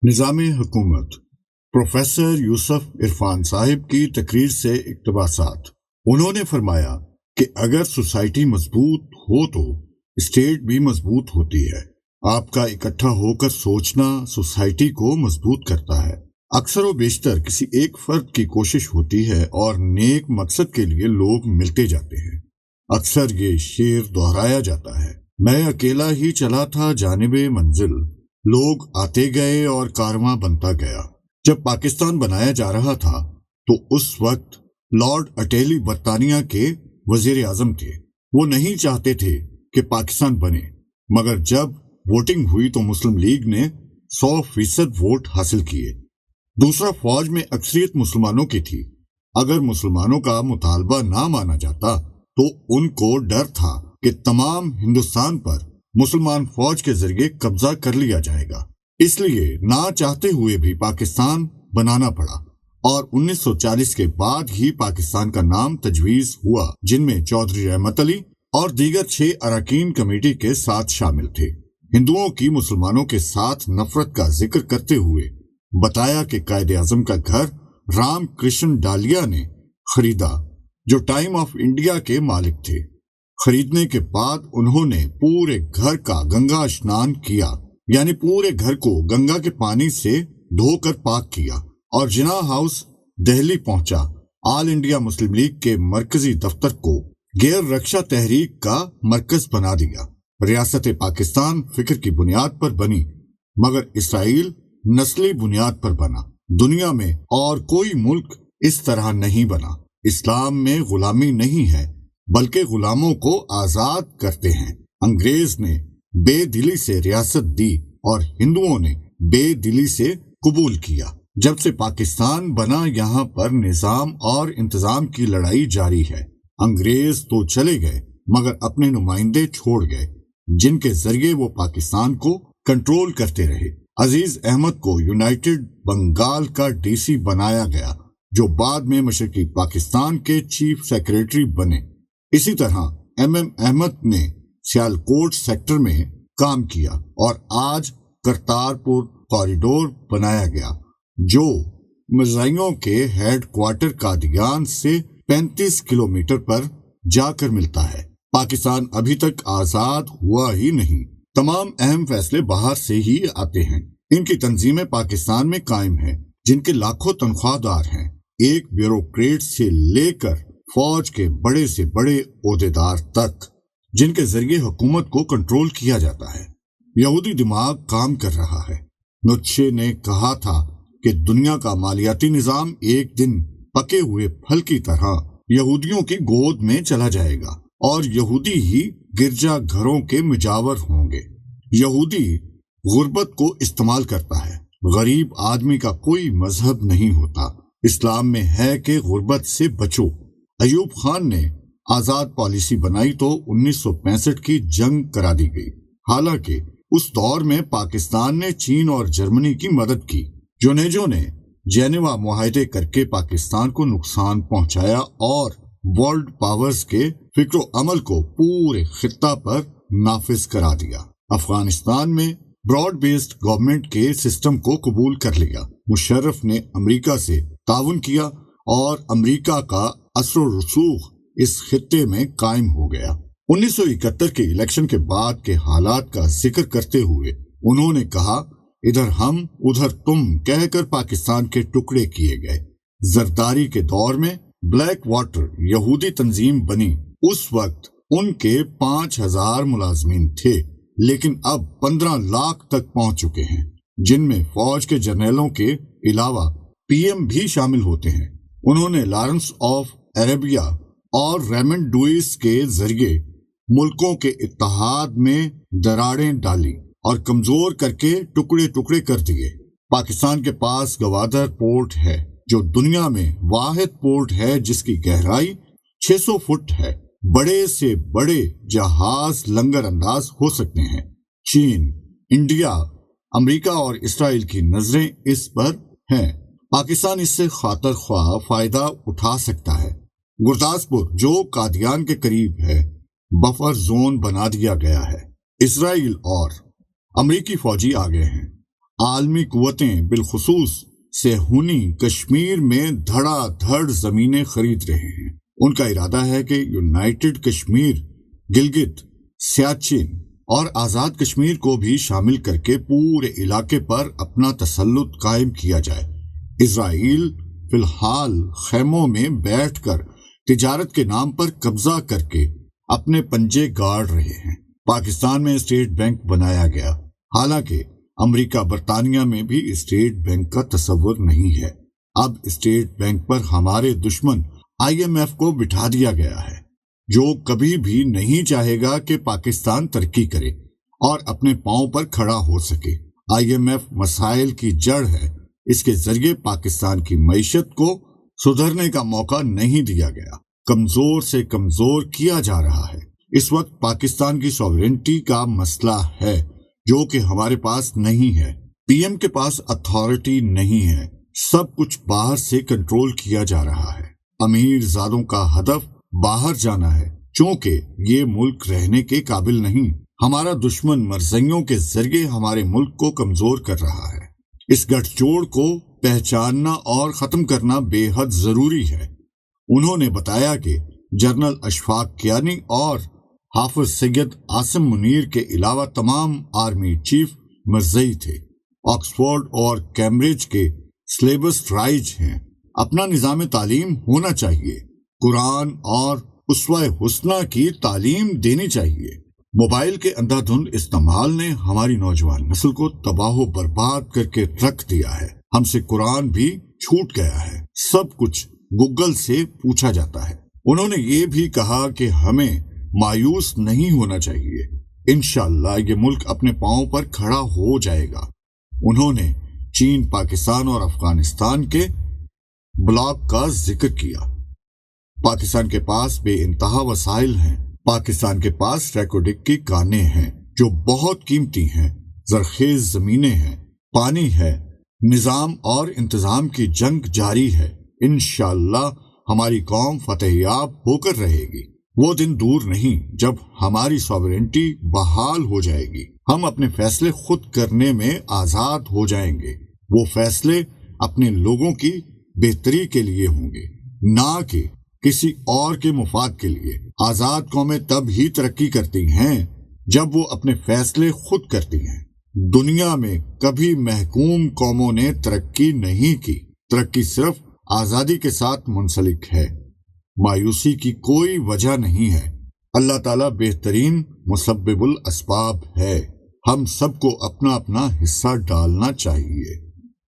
نظام حکومت پروفیسر یوسف عرفان صاحب کی تقریر سے اقتباسات۔ انہوں نے فرمایا کہ اگر سوسائٹی مضبوط ہو تو اسٹیٹ بھی مضبوط ہوتی ہے۔ آپ کا اکٹھا ہو کر سوچنا سوسائٹی کو مضبوط کرتا ہے۔ اکثر و بیشتر کسی ایک فرد کی کوشش ہوتی ہے اور نیک مقصد کے لیے لوگ ملتے جاتے ہیں۔ اکثر یہ شعر دہرایا جاتا ہے، میں اکیلا ہی چلا تھا جانب منزل، لوگ آتے گئے اور کارواں بنتا گیا۔ جب پاکستان بنایا جا رہا تھا تو اس وقت لارڈ اٹیلی برطانیہ کے وزیر اعظم تھے۔ وہ نہیں چاہتے تھے کہ پاکستان بنے، مگر جب ووٹنگ ہوئی تو مسلم لیگ نے 100% ووٹ حاصل کیے۔ دوسرا، فوج میں اکثریت مسلمانوں کی تھی۔ اگر مسلمانوں کا مطالبہ نہ مانا جاتا تو ان کو ڈر تھا کہ تمام ہندوستان پر مسلمان فوج کے ذریعے قبضہ کر لیا جائے گا، اس لیے نہ چاہتے ہوئے بھی پاکستان بنانا پڑا، اور 1940 کے بعد ہی پاکستان کا نام تجویز ہوا، جن میں چودھری رحمت علی اور دیگر 6 اراکین کمیٹی کے ساتھ شامل تھے۔ ہندوؤں کی مسلمانوں کے ساتھ نفرت کا ذکر کرتے ہوئے بتایا کہ قائد اعظم کا گھر رام کرشن ڈالیا نے خریدا، جو ٹائم آف انڈیا کے مالک تھے۔ خریدنے کے بعد انہوں نے پورے گھر کا گنگا اسنان کیا، یعنی پورے گھر کو گنگا کے پانی سے دھو کر پاک کیا، اور جناح ہاؤس دہلی پہنچا۔ آل انڈیا مسلم لیگ کے مرکزی دفتر کو غیر رکشا تحریک کا مرکز بنا دیا۔ ریاست پاکستان فکر کی بنیاد پر بنی، مگر اسرائیل نسلی بنیاد پر بنا۔ دنیا میں اور کوئی ملک اس طرح نہیں بنا۔ اسلام میں غلامی نہیں ہے، بلکہ غلاموں کو آزاد کرتے ہیں۔ انگریز نے بے دلی سے ریاست دی اور ہندوؤں نے بے دلی سے قبول کیا۔ جب سے پاکستان بنا یہاں پر نظام اور انتظام کی لڑائی جاری ہے۔ انگریز تو چلے گئے مگر اپنے نمائندے چھوڑ گئے، جن کے ذریعے وہ پاکستان کو کنٹرول کرتے رہے۔ عزیز احمد کو یونائٹڈ بنگال کا ڈی سی بنایا گیا، جو بعد میں مشرقی پاکستان کے چیف سیکریٹری بنے۔ اسی طرح ایم احمد نے سیالکوٹ سیکٹر میں کام کیا اور آج کرتارپور کوریڈور بنایا گیا، جو مرزائیوں کے ہیڈ کوارٹر قادیان سے 35 کلومیٹر پر جا کر ملتا ہے۔ پاکستان ابھی تک آزاد ہوا ہی نہیں۔ تمام اہم فیصلے باہر سے ہی آتے ہیں۔ ان کی تنظیمیں پاکستان میں قائم ہیں، جن کے لاکھوں تنخواہ دار ہیں، ایک بیوروکریٹ سے لے کر فوج کے بڑے سے بڑے عہدیدار تک، جن کے ذریعے حکومت کو کنٹرول کیا جاتا ہے۔ یہودی دماغ کام کر رہا ہے۔ نیٹشے نے کہا تھا کہ دنیا کا مالیاتی نظام ایک دن پکے ہوئے پھل کی طرح یہودیوں کی گود میں چلا جائے گا، اور یہودی ہی گرجا گھروں کے مجاور ہوں گے۔ یہودی غربت کو استعمال کرتا ہے۔ غریب آدمی کا کوئی مذہب نہیں ہوتا۔ اسلام میں ہے کہ غربت سے بچو۔ ایوب خان نے آزاد پالیسی بنائی تو 1965 کی جنگ کرا دی گئی، حالانکہ اس دور میں پاکستان نے چین اور جرمنی کی مدد کی۔ جونیجو نے جینیوا معاہدے کر کے پاکستان کو نقصان پہنچایا اور ورلڈ پاورز کے فکر و عمل کو پورے خطہ پر نافذ کرا دیا۔ افغانستان میں براڈ بیسڈ گورنمنٹ کے سسٹم کو قبول کر لیا۔ مشرف نے امریکہ سے تعاون کیا اور امریکہ کا اثر و رسوخ اس خطے میں قائم ہو گیا۔ 1971 کے الیکشن کے بعد کے حالات کا ذکر کرتے ہوئے انہوں نے کہا، ادھر ہم ادھر تم کہہ کر پاکستان کے ٹکڑے کیے گئے۔ زرداری کے دور میں بلیک واٹر یہودی تنظیم بنی۔ اس وقت ان کے 5000 ملازمین تھے، لیکن اب 15 لاکھ تک پہنچ چکے ہیں، جن میں فوج کے جرنیلوں کے علاوہ پی ایم بھی شامل ہوتے ہیں۔ انہوں نے لارنس آف عربیہ اور ریمنڈ ڈوئس کے ذریعے ملکوں کے اتحاد میں دراڑیں ڈالی اور کمزور کر کے ٹکڑے ٹکڑے کر دیے۔ پاکستان کے پاس گوادر پورٹ ہے، جو دنیا میں واحد پورٹ ہے جس کی گہرائی 600 فٹ ہے۔ بڑے سے بڑے جہاز لنگر انداز ہو سکتے ہیں۔ چین، انڈیا، امریکہ اور اسرائیل کی نظریں اس پر ہیں۔ پاکستان اس سے خاطر خواہ فائدہ اٹھا سکتا ہے۔ گرداسپور، جو قادیان کے قریب ہے، بفر زون بنا دیا گیا ہے۔ اسرائیل اور امریکی فوجی آ گئے ہیں۔ عالمی قوتیں بالخصوص صہیونی کشمیر میں دھڑا دھڑ زمینیں خرید رہے ہیں۔ ان کا ارادہ ہے کہ یونائٹڈ کشمیر، گلگت، سیاچن اور آزاد کشمیر کو بھی شامل کر کے پورے علاقے پر اپنا تسلط قائم کیا جائے۔ اسرائیل فی الحال خیموں میں بیٹھ کر تجارت کے نام پر قبضہ کر کے اپنے پنجے گاڑ رہے ہیں۔ پاکستان میں اسٹیٹ بینک بنایا گیا، حالانکہ امریکہ برطانیہ میں بھی اسٹیٹ بینک کا تصور نہیں ہے۔ اب اسٹیٹ بینک پر ہمارے دشمن IMF کو بٹھا دیا گیا ہے، جو کبھی بھی نہیں چاہے گا کہ پاکستان ترقی کرے اور اپنے پاؤں پر کھڑا ہو سکے۔ IMF مسائل کی جڑ ہے، اس کے ذریعے پاکستان کی معیشت کو سدھرنے کا موقع نہیں دیا گیا، کمزور سے کمزور کیا جا رہا ہے۔ اس وقت پاکستان کی سوورنٹی کا مسئلہ ہے، جو کہ ہمارے پاس نہیں ہے۔ PM کے پاس اتھارٹی نہیں ہے، سب کچھ باہر سے کنٹرول کیا جا رہا ہے۔ امیر زادوں کا ہدف باہر جانا ہے، چونکہ یہ ملک رہنے کے قابل نہیں۔ ہمارا دشمن مرزیوں کے ذریعے ہمارے ملک کو کمزور کر رہا ہے۔ اس گٹھ جوڑ کو پہچاننا اور ختم کرنا بے حد ضروری ہے۔ انہوں نے بتایا کہ جنرل اشفاق کیانی اور حافظ سید عاصم منیر کے علاوہ تمام آرمی چیف مرزئی تھے۔ آکسفورڈ اور کیمبرج کے سلیبس رائج ہیں۔ اپنا نظام تعلیم ہونا چاہیے، قرآن اور اسوہ حسنہ کی تعلیم دینی چاہیے۔ موبائل کے اندھا دھند استعمال نے ہماری نوجوان نسل کو تباہ و برباد کر کے رکھ دیا ہے۔ ہم سے قرآن بھی چھوٹ گیا ہے، سب کچھ گوگل سے پوچھا جاتا ہے۔ انہوں نے یہ بھی کہا کہ ہمیں مایوس نہیں ہونا چاہیے، انشاءاللہ یہ ملک اپنے پاؤں پر کھڑا ہو جائے گا۔ انہوں نے چین، پاکستان اور افغانستان کے بلاک کا ذکر کیا۔ پاکستان کے پاس بے انتہا وسائل ہیں۔ پاکستان کے پاس ریکارڈک کی کانیں ہیں جو بہت قیمتی ہیں، زرخیز زمینیں ہیں، پانی ہے، نظام اور انتظام کی جنگ جاری ہے۔ انشاءاللہ ہماری قوم فتح یاب ہو کر رہے گی۔ وہ دن دور نہیں جب ہماری سوورنٹی بحال ہو جائے گی، ہم اپنے فیصلے خود کرنے میں آزاد ہو جائیں گے۔ وہ فیصلے اپنے لوگوں کی بہتری کے لیے ہوں گے، نہ کہ کسی اور کے مفاد کے لیے۔ آزاد قومیں تب ہی ترقی کرتی ہیں جب وہ اپنے فیصلے خود کرتی ہیں۔ دنیا میں کبھی محکوم قوموں نے ترقی نہیں کی، ترقی صرف آزادی کے ساتھ منسلک ہے۔ مایوسی کی کوئی وجہ نہیں ہے۔ اللہ تعالیٰ بہترین مسبب الاسباب ہے۔ ہم سب کو اپنا اپنا حصہ ڈالنا چاہیے۔